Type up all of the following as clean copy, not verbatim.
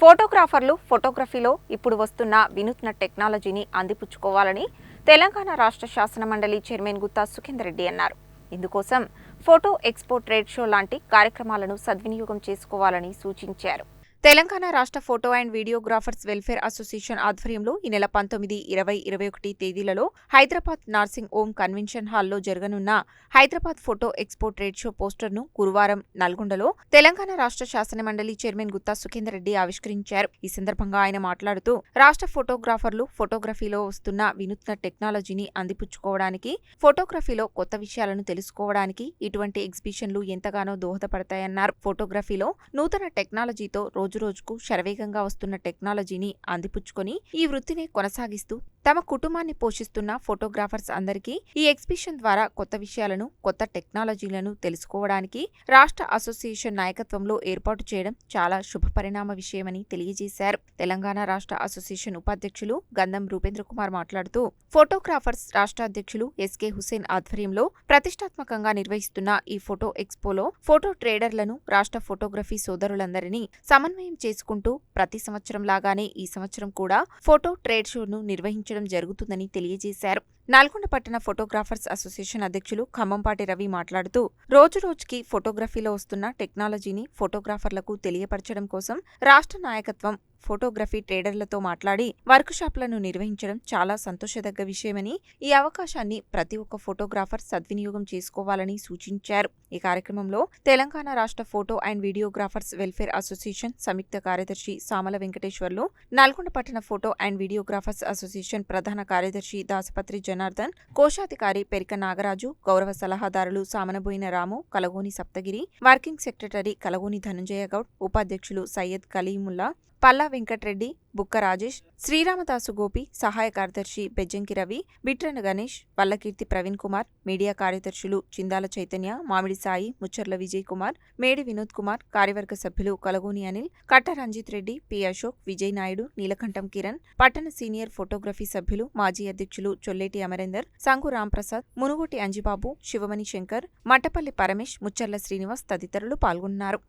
ఫోటోగ్రాఫర్లు ఫోటోగ్రఫీలో ఇప్పుడు వస్తున్న వినూత్న టెక్నాలజీని అందిపుచ్చుకోవాలని తెలంగాణ రాష్ట్ర శాసన మండలి చైర్మన్ గుత్తా సుఖేందర్ రెడ్డి అన్నారు. ఇందుకోసం ఫోటో ఎక్స్పో ట్రేడ్ షో లాంటి కార్యక్రమాలను సద్వినియోగం చేసుకోవాలని సూచించారు. తెలంగాణ రాష్ట్ర photo and videographers welfare association ఆధ్వర్యంలో ఈ నెల 19, 20, 21 తేదీలలో హైదరాబాద్ నార్సింగ్ ఓం కన్వెన్షన్ హాల్లో జరగనున్న Hyderabad photo expo trade show పోస్టర్ను గురువారం నల్గొండలో తెలంగాణ రాష్ట్ర శాసన మండలి చైర్మన్ గుత్తా సుఖేందర్ రెడ్డి ఆవిష్కరించారు. ఈ సందర్భంగా ఆయన మాట్లాడుతూ రాష్ట్ర ఫోటోగ్రాఫర్లు ఫోటోగ్రఫీలో వస్తున్న వినూత్న టెక్నాలజీని అందిపుచ్చుకోవడానికి, ఫోటోగ్రఫీలో కొత్త విషయాలను తెలుసుకోవడానికి ఇటువంటి ఎగ్జిబిషన్లు ఎంతగానో దోహదపడతాయన్నారు. ఫోటోగ్రఫీలో నూతన టెక్నాలజీతో రోజురోజుకు శరవేగంగా వస్తున్న టెక్నాలజీని అందిపుచ్చుకొని ఈ వృత్తిని కొనసాగిస్తూ తమ కుటుంబాన్ని పోషిస్తున్న ఫోటోగ్రాఫర్స్ అందరికీ ఈ ఎగ్జిబిషన్ ద్వారా కొత్త విషయాలను, కొత్త టెక్నాలజీలను తెలుసుకోవడానికి రాష్ట్ర అసోసియేషన్ నాయకత్వంలో ఏర్పాటు చేయడం చాలా శుభపరిణామ విషయమని తెలియజేశారు. తెలంగాణ రాష్ట్ర అసోసియేషన్ ఉపాధ్యక్షులు గంధం రూపేంద్ర కుమార్ మాట్లాడుతూ ఫోటోగ్రాఫర్స్ రాష్ట్ర అధ్యక్షులు ఎస్కే హుసేన్ ఆధ్వర్యంలో ప్రతిష్టాత్మకంగా నిర్వహిస్తున్న ఈ ఫోటో ఎక్స్పోలో ఫోటో ట్రేడర్లను, రాష్ట్ర ఫోటోగ్రఫీ సోదరులందరినీ సమన్వయం చేసుకుంటూ ప్రతి సంవత్సరం లాగానే ఈ సంవత్సరం కూడా ఫోటో ట్రేడ్ షోను నిర్వహించడం జరుగుతుందని తెలియజేశారు. నల్గొండ పట్టణ ఫోటోగ్రాఫర్స్ అసోసియేషన్ అధ్యక్షులు ఖమ్మంపాటి రవి మాట్లాడుతూ రోజురోజుకి ఫోటోగ్రఫీలో వస్తున్న టెక్నాలజీని ఫోటోగ్రాఫర్లకు తెలియపరచడం కోసం రాష్ట్ర నాయకత్వం ఫోటోగ్రఫీ ట్రేడర్లతో మాట్లాడి వర్క్ షాప్లను నిర్వహించడం చాలా సంతోషదగ్గ విషయమని, ఈ అవకాశాన్ని ప్రతి ఒక్క ఫోటోగ్రాఫర్ సద్వినియోగం చేసుకోవాలని సూచించారు. ఈ కార్యక్రమంలో తెలంగాణ రాష్ట్ర photo and videographers welfare association సంయుక్త కార్యదర్శి సామల వెంకటేశ్వర్లు, నల్గొండ పట్టణ ఫోటో అండ్ వీడియోగ్రాఫర్స్ అసోసియేషన్ ప్రధాన కార్యదర్శి దాసపత్రి జనార్దన్, కోశాధికారి పెరిక నాగరాజు, గౌరవ సలహాదారులు సామనబోయిన రాము, కలగోని సప్తగిరి, వర్కింగ్ సెక్రటరీ కలగోని ధనంజయ గౌడ్, ఉపాధ్యక్షులు సయ్యద్ కలీముల్లా, పల్లా వెంకట్రెడ్డి, బుక్క రాజేష్, శ్రీరామదాసు గోపి, సహాయ కార్యదర్శి బెజ్జంకి రవి, బిట్రన గణేష్, వల్లకీర్తి ప్రవీణ్ కుమార్, మీడియా కార్యదర్శులు చిందాల చైతన్య, మామిడి సాయి, ముచ్చర్ల విజయ్ కుమార్, మేడి వినోద్ కుమార్, కార్యవర్గ సభ్యులు కలగోని అనిల్, కట్ట రంజిత్ రెడ్డి, పి అశోక్, విజయ్ నాయుడు, నీలకంఠం కిరణ్, పట్టణ సీనియర్ ఫోటోగ్రఫీ సభ్యులు మాజీ అధ్యక్షులు చొల్లేటి అమరేందర్, సంగు రాంప్రసాద్, మునుగోటి అంజిబాబు, శివమణి శంకర్, మట్టపల్లి పరమేష్, ముచ్చర్ల శ్రీనివాస్ తదితరులు పాల్గొన్నారు.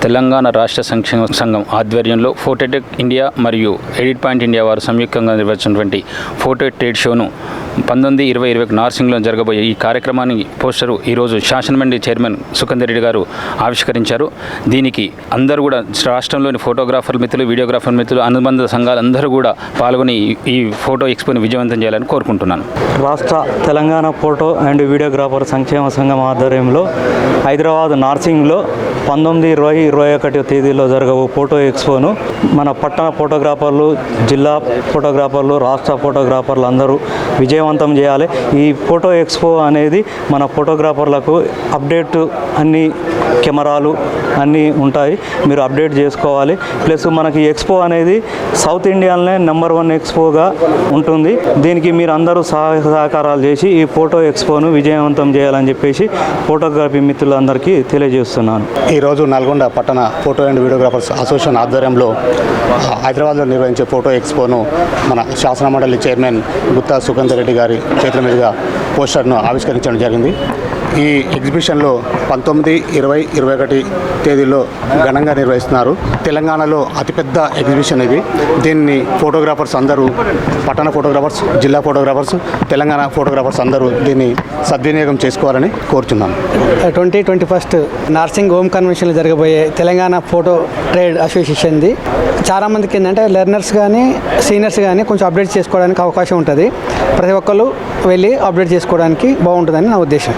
తెలంగాణ రాష్ట్ర సంక్షేమ సంఘం ఆధ్వర్యంలో ఫోటోటెక్ ఇండియా మరియు ఎడిట్ పాయింట్ ఇండియా వారు సంయుక్తంగా నిర్వహించినటువంటి ఫోటో ట్రేడ్ షోను 19, 20, 21 నార్సింగ్లో జరగబోయే ఈ కార్యక్రమానికి పోస్టరు ఈరోజు శాసనమండలి చైర్మన్ సుఖేందర్ రెడ్డి గారు ఆవిష్కరించారు. దీనికి అందరూ కూడా రాష్ట్రంలోని ఫోటోగ్రాఫర్ మిత్రులు, వీడియోగ్రాఫర్ మిత్రులు, అనుబంధ సంఘాలు అందరూ కూడా పాల్గొని ఈ ఫోటో ఎక్స్పోని విజయవంతం చేయాలని కోరుకుంటున్నాను. రాష్ట్ర తెలంగాణ ఫోటో అండ్ వీడియోగ్రాఫర్ సంక్షేమ సంఘం ఆధ్వర్యంలో హైదరాబాద్ నార్సింగ్లో 19, 20, 21 తేదీలో జరగబో ఫోటో ఎక్స్పోను మన పట్టణ ఫోటోగ్రాఫర్లు, జిల్లా ఫోటోగ్రాఫర్లు, రాష్ట్ర ఫోటోగ్రాఫర్లు అందరూ విజయవంతం చేయాలి. ఈ ఫోటో ఎక్స్పో అనేది మన ఫోటోగ్రాఫర్లకు అప్డేట్ అన్ని కెమెరాలు అన్నీ ఉంటాయి, మీరు అప్డేట్ చేసుకోవాలి. ప్లస్ మనకి ఎక్స్పో అనేది సౌత్ ఇండియాలోనే నెంబర్ 1 ఎక్స్పోగా ఉంటుంది. దీనికి మీరు అందరూ సహకారాలు చేసి ఈ ఫోటో ఎక్స్పోను విజయవంతం చేయాలని చెప్పేసి ఫోటోగ్రఫీ మిత్రులందరికీ తెలియజేస్తున్నాను. ఈరోజు నల్గొండ పట్టణ ఫోటో అండ్ వీడియోగ్రాఫర్స్ అసోసియేషన్ ఆధ్వర్యంలో హైదరాబాద్లో నిర్వహించే ఫోటో ఎక్స్పోను మన శాసన మండలి చైర్మన్ గుత్తా సుఖేందర్ రెడ్డి గారి చేతుల మీదుగా పోస్టర్ను ఆవిష్కరించడం జరిగింది. ఈ ఎగ్జిబిషన్లో 19, 20, 21 తేదీల్లో ఘనంగా నిర్వహిస్తున్నారు. తెలంగాణలో అతిపెద్ద ఎగ్జిబిషన్ ఇది. దీన్ని ఫోటోగ్రాఫర్స్ అందరూ, పట్టణ ఫోటోగ్రాఫర్స్, జిల్లా ఫోటోగ్రాఫర్స్, తెలంగాణ ఫోటోగ్రాఫర్స్ అందరూ దీన్ని సద్వినియోగం చేసుకోవాలని కోరుతున్నాను. 2021 నార్సింగ్ ఓం కన్వెన్షన్లో జరగబోయే తెలంగాణ ఫోటో ట్రేడ్ అసోసియేషన్ది చాలామందికి ఏంటంటే లెర్నర్స్ కానీ సీనియర్స్ కానీ కొంచెం అప్డేట్ చేసుకోవడానికి అవకాశం ఉంటుంది. ప్రతి ఒక్కరు వెళ్ళి అప్డేట్ చేసుకోవడానికి బాగుంటుందని నా ఉద్దేశం.